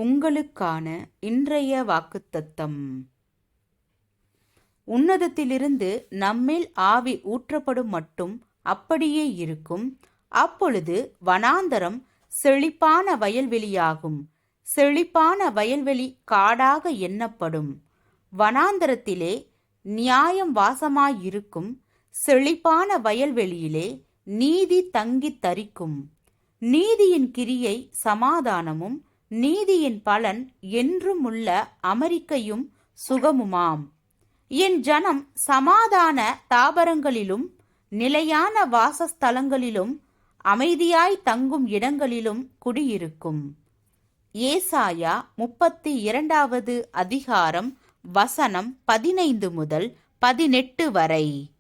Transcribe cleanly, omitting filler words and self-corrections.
உங்களுக்கான இன்றைய வாக்குத்தத்தம். உன்னதத்திலிருந்து நம்மில் ஆவி ஊற்றப்படும் மட்டும் அப்படியே இருக்கும். அப்பொழுது வனாந்தரம் செழிப்பான வயல்வெளியாகும். செழிப்பான வயல்வெளி காடாக எண்ணப்படும். வனாந்தரத்திலே நியாயம் வாசமாயிருக்கும். செழிப்பான வயல்வெளியிலே நீதி தங்கித் தரிக்கும். நீதியின் கிரியை சமாதானமும், நீதியின் பலன் என்றுமுள்ள அமெரிக்கையும் சுகமுமாம். என் ஜனம் சமாதான தாபரங்களிலும் நிலையான வாசஸ்தலங்களிலும் அமைதியாய் தங்கும் இடங்களிலும் குடியிருக்கும். ஏசாயா 32 அதிகாரம் வசனம் 15 முதல் 18 வரை.